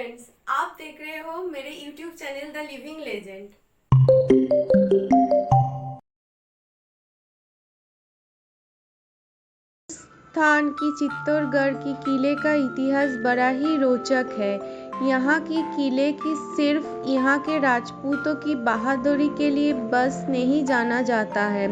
Friends, आप देख रहे हो मेरे YouTube channel the living legend. स्थान की चित्तौड़गढ़ की किले का इतिहास बड़ा ही रोचक है। यहाँ की किले की सिर्फ यहाँ के राजपूतों की बहादुरी के लिए बस नहीं जाना जाता है,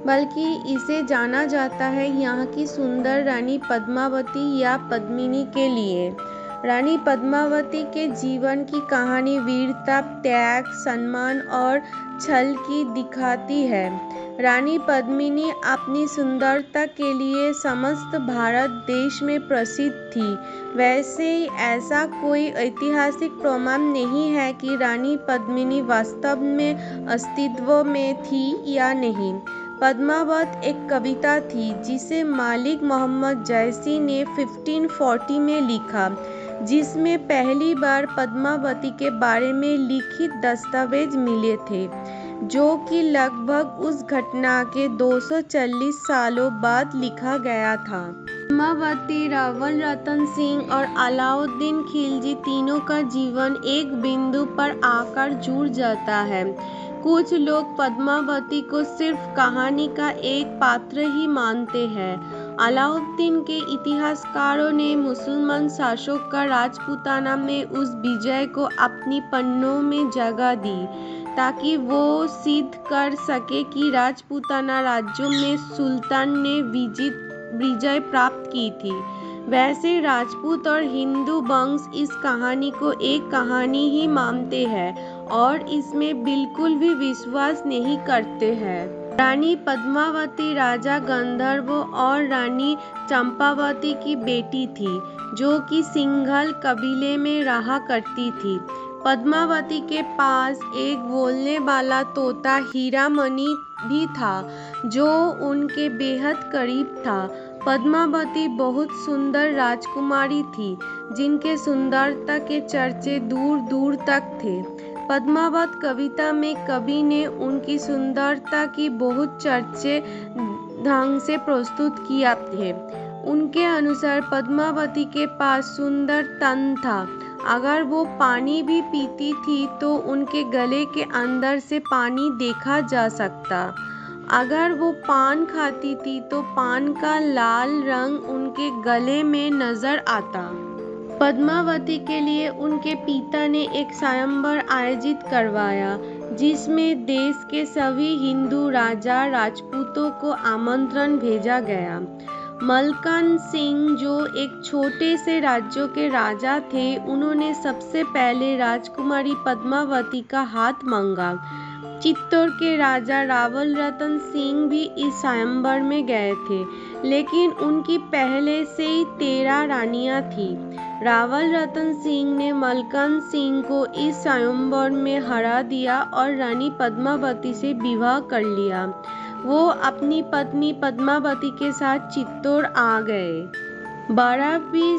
बल्कि इसे जाना जाता है यहाँ की सुंदर रानी पद्मावती या पद्मिनी के लिए। रानी पद्मावती के जीवन की कहानी वीरता, त्याग, सम्मान और छल की दिखाती है। रानी पद्मिनी अपनी सुंदरता के लिए समस्त भारत देश में प्रसिद्ध थी। वैसे ऐसा कोई ऐतिहासिक प्रमाण नहीं है कि रानी पद्मिनी वास्तव में अस्तित्व में थी या नहीं। पद्मावत एक कविता थी जिसे मलिक मोहम्मद जैसी ने 1540 में लिखा, जिसमें पहली बार पद्मावती के बारे में लिखित दस्तावेज मिले थे, जो कि लगभग उस घटना के 240 सालों बाद लिखा गया था। पद्मावती, रावल रतन सिंह और अलाउद्दीन खिलजी तीनों का जीवन एक बिंदु पर आकर जुड़ जाता है। कुछ लोग पद्मावती को सिर्फ कहानी का एक पात्र ही मानते हैं। अलाउद्दीन के इतिहासकारों ने मुसलमान शासक का राजपूताना में उस विजय को अपनी पन्नों में जगह दी, ताकि वो सिद्ध कर सके कि राजपूताना राज्यों में सुल्तान ने विजय प्राप्त की थी। वैसे राजपूत और हिंदू वंश इस कहानी को एक कहानी ही मानते हैं और इसमें बिल्कुल भी विश्वास नहीं करते हैं। रानी पद्मावती राजा गंधर्व और रानी चंपावती की बेटी थी, जो कि सिंघल कबीले में रहा करती थी। पद्मावती के पास एक बोलने वाला तोता हीरामणि भी था, जो उनके बेहद करीब था। पद्मावती बहुत सुंदर राजकुमारी थी, जिनके सुंदरता के चर्चे दूर दूर तक थे। पद्मावत कविता में कवि ने उनकी सुंदरता की बहुत चर्चे ढंग से प्रस्तुत किया थे। उनके अनुसार पद्मावती के पास सुंदर तन था। अगर वो पानी भी पीती थी तो उनके गले के अंदर से पानी देखा जा सकता। अगर वो पान खाती थी तो पान का लाल रंग उनके गले में नजर आता। पद्मावती के लिए उनके पिता ने एक स्वयंवर आयोजित करवाया, जिसमें देश के सभी हिंदू राजा राजपूतों को आमंत्रण भेजा गया। मलकन सिंह, जो एक छोटे से राज्यों के राजा थे, उन्होंने सबसे पहले राजकुमारी पद्मावती का हाथ मांगा। चित्तौड़ के राजा रावल रतन सिंह भी इस स्वयंवर में गए थे, लेकिन उनकी पहले से ही 13 रानियां थीं। रावल रतन सिंह ने मलकन सिंह को इस स्वयंवर में हरा दिया और रानी पद्मावती से विवाह कर लिया। वो अपनी पत्नी पद्मावती के साथ चित्तौड़ आ गए। 12वीं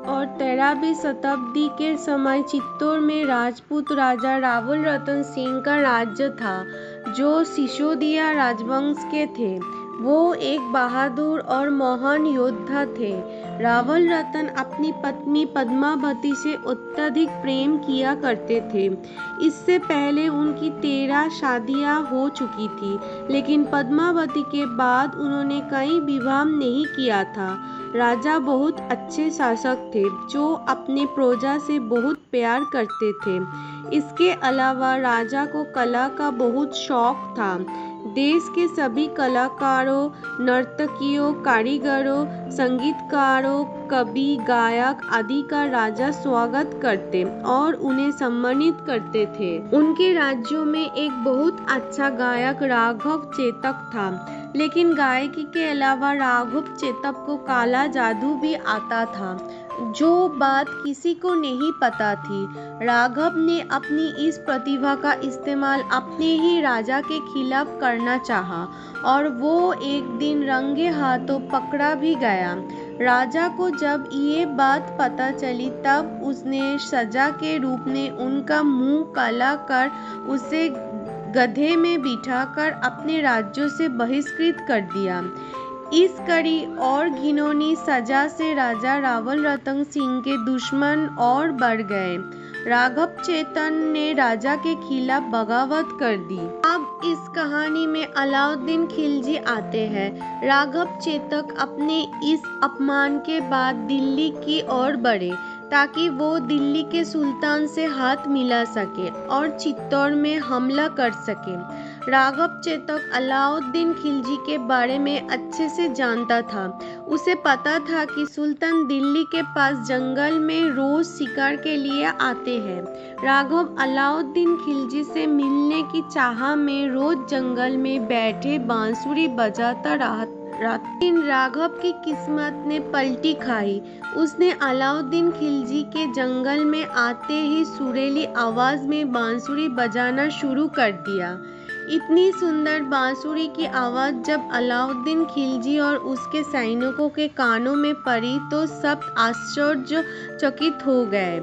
और 13वीं शताब्दी के समय चित्तौड़ में राजपूत राजा रावल रतन सिंह का राज्य था, जो सिसोदिया राजवंश के थे। वो एक बहादुर और महान योद्धा थे। रावल रतन अपनी पत्नी पद्मावती से अत्यधिक प्रेम किया करते थे। इससे पहले उनकी 13 शादियां हो चुकी थी, लेकिन पद्मावती के बाद उन्होंने कई विवाह नहीं किया था। राजा बहुत अच्छे शासक थे, जो अपने प्रजा से बहुत प्यार करते थे। इसके अलावा राजा को कला का बहुत शौक था। देश के सभी कलाकारों, नर्तकियों, कारीगरों, संगीतकारों, कवि, गायक आदि का राजा स्वागत करते और उन्हें सम्मानित करते थे। उनके राज्यों में एक बहुत अच्छा गायक राघव चेतक था, लेकिन गायकी के अलावा राघव चेतक को काला जादू भी आता था, जो बात किसी को नहीं पता थी। राघव ने अपनी इस प्रतिभा का इस्तेमाल अपने ही राजा के खिलाफ करना चाहा और वो एक दिन रंगे हाथों पकड़ा भी गया। राजा को जब ये बात पता चली, तब उसने सजा के रूप में उनका मुंह काला कर उसे गधे में बिठाकर अपने राज्यों से बहिष्कृत कर दिया। इस कड़ी और घिनौनी सजा से राजा रावल रतन सिंह के दुश्मन और बढ़ गए। राघव चेतन ने राजा के खिलाफ बगावत कर दी। अब इस कहानी में अलाउद्दीन खिलजी आते हैं। राघव चेतक अपने इस अपमान के बाद दिल्ली की ओर बढ़े ताकि वो दिल्ली के सुल्तान से हाथ मिला सके और चित्तौड़ में हमला कर सके। राघव चेतक अलाउद्दीन खिलजी के बारे में अच्छे से जानता था। उसे पता था कि सुल्तान दिल्ली के पास जंगल में रोज शिकार के लिए आते हैं। राघव अलाउद्दीन खिलजी से मिलने की चाह में रोज जंगल में बैठे बांसुरी बजाता रहा। लेकिन राघव की किस्मत ने पलटी खाई। उसने अलाउद्दीन खिलजी के जंगल में आते ही सुरीली आवाज में बांसुरी बजाना शुरू कर दिया। इतनी सुंदर बांसुरी की आवाज जब अलाउद्दीन खिलजी और उसके सैनिकों के कानों में पड़ी तो सब आश्चर्यचकित हो गए।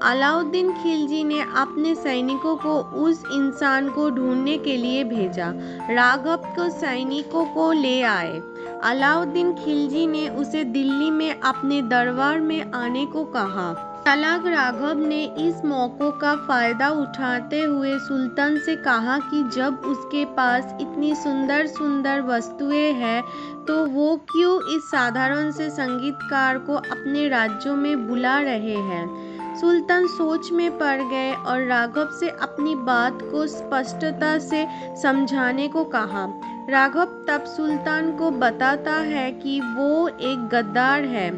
अलाउद्दीन खिलजी ने अपने सैनिकों को उस इंसान को ढूंढने के लिए भेजा। राघव को सैनिकों को ले आए। अलाउद्दीन खिलजी ने उसे दिल्ली में अपने दरबार में आने को कहा। चालाक राघव ने इस मौके का फायदा उठाते हुए सुल्तान से कहा कि जब उसके पास इतनी सुंदर सुंदर वस्तुएं हैं तो वो क्यों इस साधारण से संगीतकार को अपने राज्यों में बुला रहे हैं। सुल्तान सोच में पड़ गए और राघव से अपनी बात को स्पष्टता से समझाने को कहा। राघव तब सुल्तान को बताता है कि वो एक गद्दार है।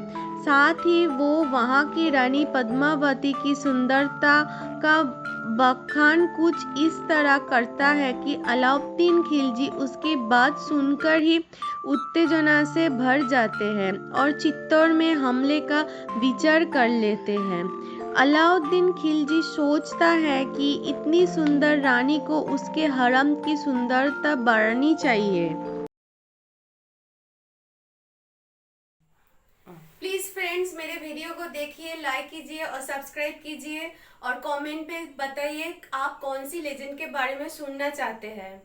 साथ ही वो वहाँ की रानी पद्मावती की सुंदरता का बखान कुछ इस तरह करता है कि अलाउद्दीन खिलजी उसकी बात सुनकर ही उत्तेजना से भर जाते हैं और चित्तौड़ में हमले का विचार कर लेते हैं। अलाउद्दीन खिलजी सोचता है कि इतनी सुंदर रानी को उसके हरम की सुंदरता बढ़ानी चाहिए। प्लीज फ्रेंड्स, मेरे वीडियो को देखिए, लाइक कीजिए और सब्सक्राइब कीजिए और कमेंट पे बताइए आप कौन सी लेजेंड के बारे में सुनना चाहते हैं।